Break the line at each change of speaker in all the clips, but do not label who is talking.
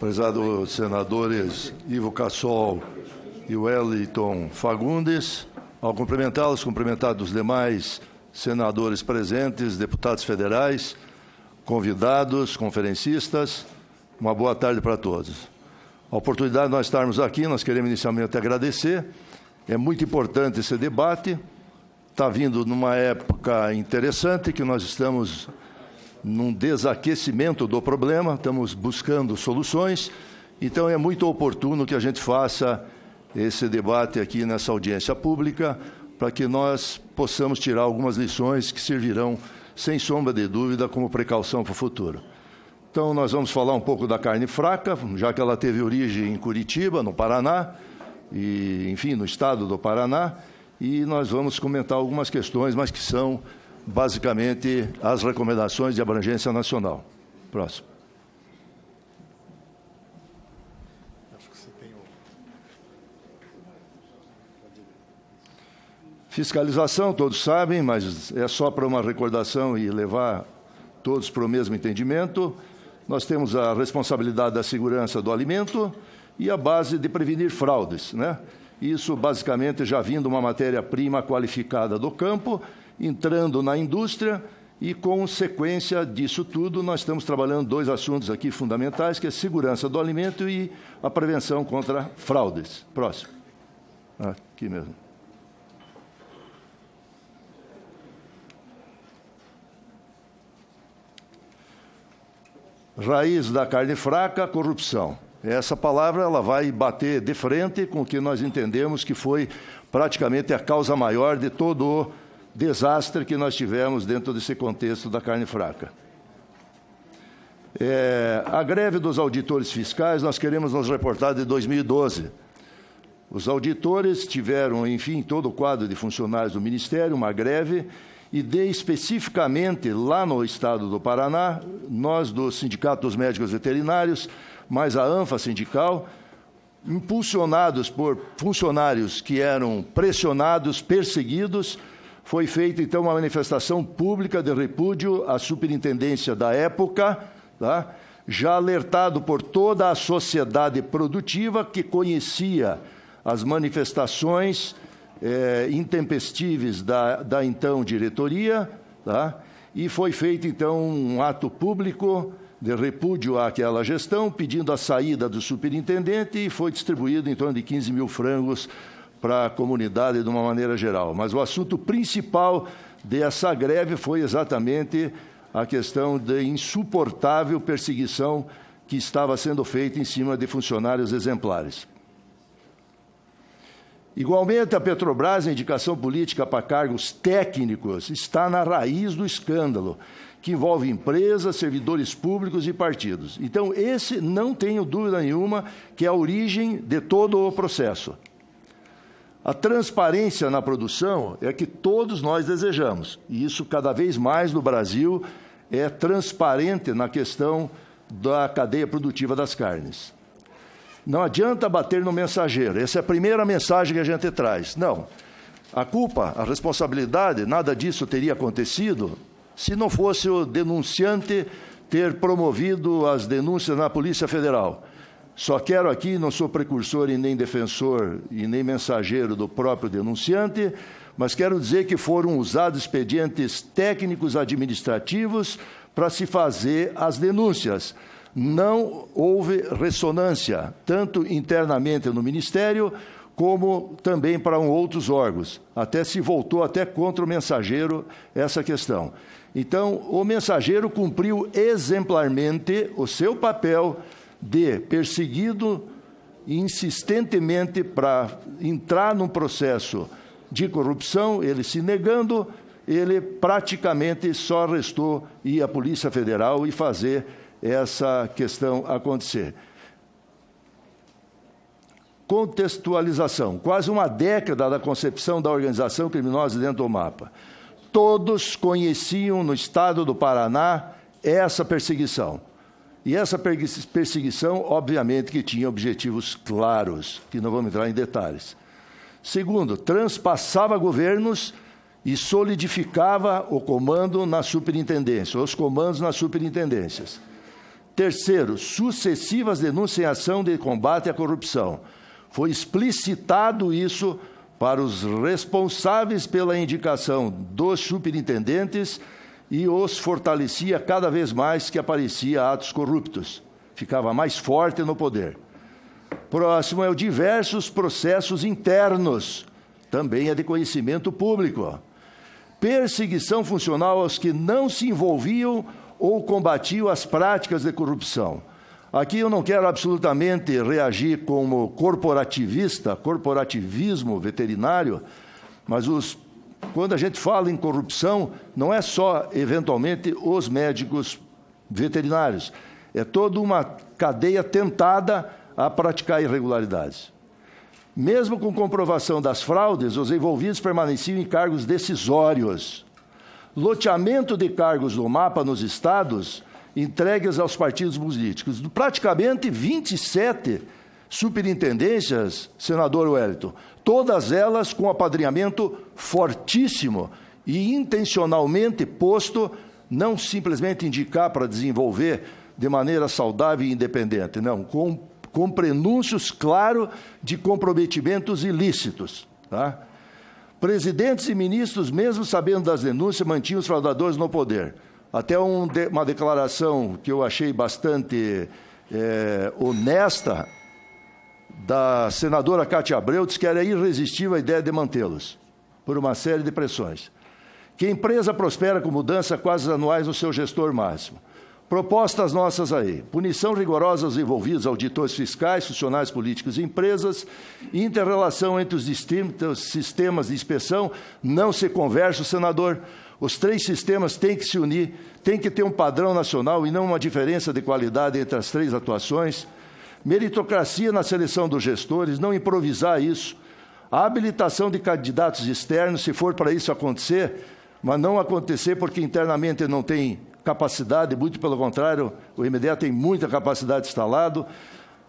Prezados senadores Ivo Cassol e Wellington Fagundes, ao cumprimentá-los, cumprimentar os demais senadores presentes, deputados federais, convidados, conferencistas, uma boa tarde para todos. A oportunidade de nós estarmos aqui, nós queremos inicialmente agradecer. É muito importante esse debate, está vindo numa época interessante que nós estamos num desaquecimento do problema, estamos buscando soluções, então é muito oportuno que a gente faça esse debate aqui nessa audiência pública, para que nós possamos tirar algumas lições que servirão, sem sombra de dúvida, como precaução para o futuro. Então, nós vamos falar um pouco da carne fraca, já que ela teve origem em Curitiba, no Paraná, e, enfim, no estado do Paraná, e nós vamos comentar algumas questões, mas que são basicamente as recomendações de abrangência nacional. Próximo. Fiscalização, todos sabem, mas é só para uma recordação e levar todos para o mesmo entendimento. Nós temos a responsabilidade da segurança do alimento e a base de prevenir fraudes, né? Isso, basicamente, já vindo uma matéria-prima qualificada do campo, entrando na indústria e, com sequência disso tudo, nós estamos trabalhando dois assuntos aqui fundamentais, que é a segurança do alimento e a prevenção contra fraudes. Próximo. Aqui mesmo. Raiz da carne fraca, corrupção. Essa palavra ela vai bater de frente com o que nós entendemos que foi praticamente a causa maior de todo o desastre que nós tivemos dentro desse contexto da carne fraca. A greve dos auditores fiscais, nós queremos nos reportar de 2012. Os auditores tiveram, enfim, todo o quadro de funcionários do Ministério, uma greve, e especificamente lá no estado do Paraná, nós do Sindicato dos Médicos Veterinários, mais a ANFA sindical, impulsionados por funcionários que eram pressionados, perseguidos, foi feita, então, uma manifestação pública de repúdio à superintendência da época, tá? Já alertado por toda a sociedade produtiva que conhecia as manifestações intempestíveis da então diretoria, tá? E foi feito, então, um ato público de repúdio àquela gestão, pedindo a saída do superintendente, e foi distribuído em torno de 15 mil frangos para a comunidade de uma maneira geral. Mas o assunto principal dessa greve foi exatamente a questão da insuportável perseguição que estava sendo feita em cima de funcionários exemplares. Igualmente, a Petrobras, a indicação política para cargos técnicos, está na raiz do escândalo, que envolve empresas, servidores públicos e partidos. Então, esse, não tenho dúvida nenhuma, que é a origem de todo o processo. A transparência na produção é que todos nós desejamos, e isso cada vez mais no Brasil é transparente na questão da cadeia produtiva das carnes. Não adianta bater no mensageiro, essa é a primeira mensagem que a gente traz. Não, a culpa, a responsabilidade, nada disso teria acontecido se não fosse o denunciante ter promovido as denúncias na Polícia Federal. Só quero aqui, não sou precursor e nem defensor e nem mensageiro do próprio denunciante, mas quero dizer que foram usados expedientes técnicos administrativos para se fazer as denúncias. Não houve ressonância, tanto internamente no Ministério, como também para outros órgãos. Até se voltou até contra o mensageiro essa questão. Então, o mensageiro cumpriu exemplarmente o seu papel de perseguido insistentemente para entrar num processo de corrupção, ele se negando, ele praticamente só restou ir à Polícia Federal e fazer essa questão acontecer. Contextualização. Quase uma década da concepção da organização criminosa dentro do mapa. Todos conheciam no estado do Paraná essa perseguição. E essa perseguição, obviamente, que tinha objetivos claros, que não vamos entrar em detalhes. Segundo, transpassava governos e solidificava o comando na superintendência, os comandos nas superintendências. Terceiro, sucessivas denúncias em ação de combate à corrupção. Foi explicitado isso para os responsáveis pela indicação dos superintendentes e os fortalecia cada vez mais que aparecia atos corruptos. Ficava mais forte no poder. Próximo é o diversos processos internos. Também é de conhecimento público. Perseguição funcional aos que não se envolviam ou combatiam as práticas de corrupção. Aqui eu não quero absolutamente reagir como corporativismo veterinário, mas quando a gente fala em corrupção, não é só, eventualmente, os médicos veterinários. É toda uma cadeia tentada a praticar irregularidades. Mesmo com comprovação das fraudes, os envolvidos permaneciam em cargos decisórios. Loteamento de cargos no mapa nos estados entregues aos partidos políticos. Praticamente 27 superintendências, senador Wellington, todas elas com apadrinhamento fortíssimo e intencionalmente posto, não simplesmente indicar para desenvolver de maneira saudável e independente, não, com prenúncios claros de comprometimentos ilícitos. Tá? Presidentes e ministros, mesmo sabendo das denúncias, mantinham os fraudadores no poder. Até uma declaração que eu achei bastante honesta, da senadora Cátia Abreu, disse que era irresistível a ideia de mantê-los, por uma série de pressões. Que a empresa prospera com mudanças quase anuais no seu gestor máximo. Propostas nossas aí. Punição rigorosa aos envolvidos, auditores fiscais, funcionários políticos e empresas. Inter-relação entre os distintos sistemas de inspeção. Não se conversa, senador. Os 3 sistemas têm que se unir, tem que ter um padrão nacional e não uma diferença de qualidade entre as 3 atuações. Meritocracia na seleção dos gestores, não improvisar isso. A habilitação de candidatos externos, se for para isso acontecer, mas não acontecer porque internamente não tem capacidade, muito pelo contrário, o MDA tem muita capacidade instalado.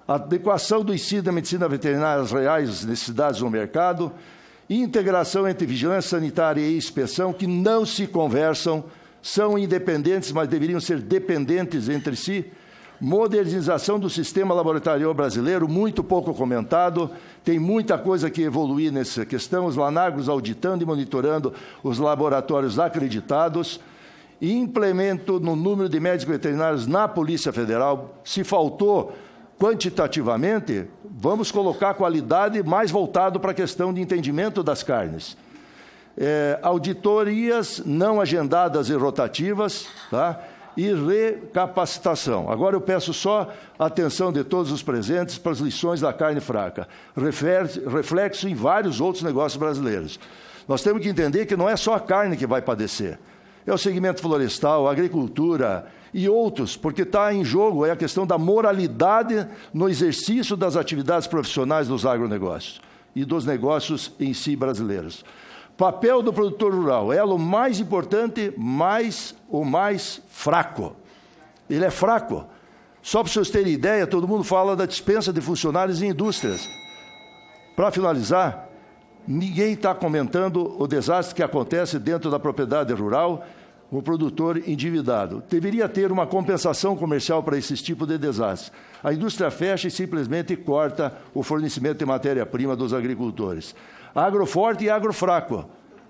Adequação do ensino da medicina veterinária às reais necessidades no mercado. Integração entre vigilância sanitária e inspeção, que não se conversam, são independentes, mas deveriam ser dependentes entre si. Modernização do sistema laboratorial brasileiro, muito pouco comentado, tem muita coisa que evoluir nessa questão, os Lanagros auditando e monitorando os laboratórios acreditados, implemento no número de médicos veterinários na Polícia Federal. Se faltou quantitativamente, vamos colocar a qualidade mais voltado para a questão de entendimento das carnes. Auditorias não agendadas e rotativas, tá? E recapacitação. Agora eu peço só a atenção de todos os presentes para as lições da carne fraca. Reflexo em vários outros negócios brasileiros. Nós temos que entender que não é só a carne que vai padecer. É o segmento florestal, a agricultura e outros, porque está em jogo a questão da moralidade no exercício das atividades profissionais dos agronegócios e dos negócios em si brasileiros. Papel do produtor rural, elo mais importante, mas o mais fraco. Ele é fraco. Só para vocês terem ideia, todo mundo fala da dispensa de funcionários em indústrias. Para finalizar, ninguém está comentando o desastre que acontece dentro da propriedade rural, o produtor endividado. Deveria ter uma compensação comercial para esse tipo de desastre. A indústria fecha e simplesmente corta o fornecimento de matéria-prima dos agricultores. Agro forte e agro fraco.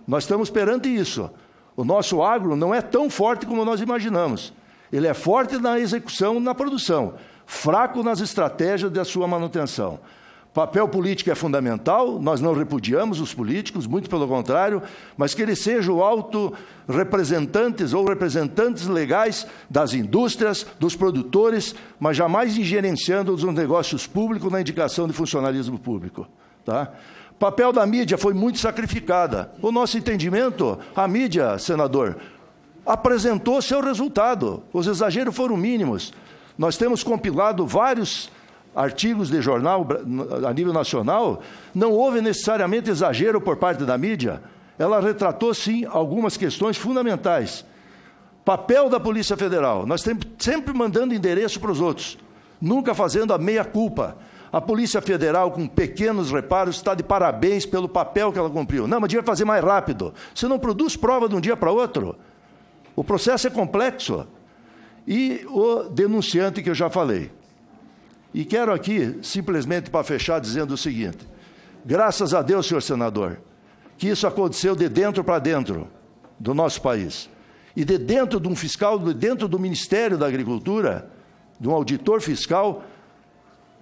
Nós estamos perante isso. O nosso agro não é tão forte como nós imaginamos. Ele é forte na execução, na produção, fraco nas estratégias da sua manutenção. Papel político é fundamental, nós não repudiamos os políticos, muito pelo contrário, mas que eles sejam autorrepresentantes ou representantes legais das indústrias, dos produtores, mas jamais injerenciando os negócios públicos na indicação de funcionalismo público. Tá? Papel da mídia foi muito sacrificada. O nosso entendimento, a mídia, senador, apresentou seu resultado. Os exageros foram mínimos. Nós temos compilado vários artigos de jornal a nível nacional. Não houve necessariamente exagero por parte da mídia. Ela retratou, sim, algumas questões fundamentais. Papel da Polícia Federal. Nós temos sempre mandando endereço para os outros, nunca fazendo a meia-culpa. A Polícia Federal, com pequenos reparos, está de parabéns pelo papel que ela cumpriu. Não, mas devia fazer mais rápido. Você não produz prova de um dia para outro. O processo é complexo. e o denunciante que eu já falei. E quero aqui, simplesmente para fechar, dizendo o seguinte: graças a Deus, senhor senador, que isso aconteceu de dentro para dentro do nosso país. E de dentro de um fiscal, de dentro do Ministério da Agricultura, de um auditor fiscal,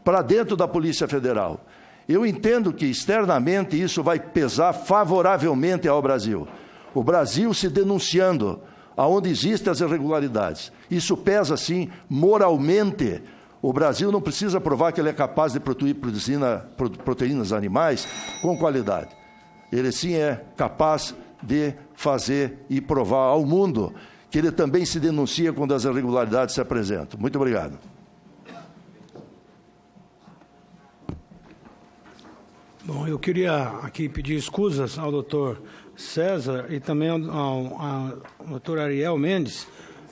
para dentro da Polícia Federal. Eu entendo que externamente isso vai pesar favoravelmente ao Brasil. O Brasil se denunciando aonde existem as irregularidades. Isso pesa, sim, moralmente. O Brasil não precisa provar que ele é capaz de produzir proteínas animais com qualidade. Ele, sim, é capaz de fazer e provar ao mundo que ele também se denuncia quando as irregularidades se apresentam. Muito obrigado.
Bom, eu queria aqui pedir escusas ao doutor César e também ao doutor Ariel Mendes,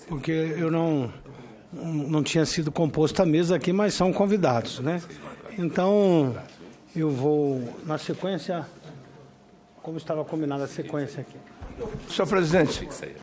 porque eu não tinha sido composta a mesa aqui, mas são convidados, né? Então, eu vou, na sequência, como estava combinada a sequência aqui.
Senhor presidente,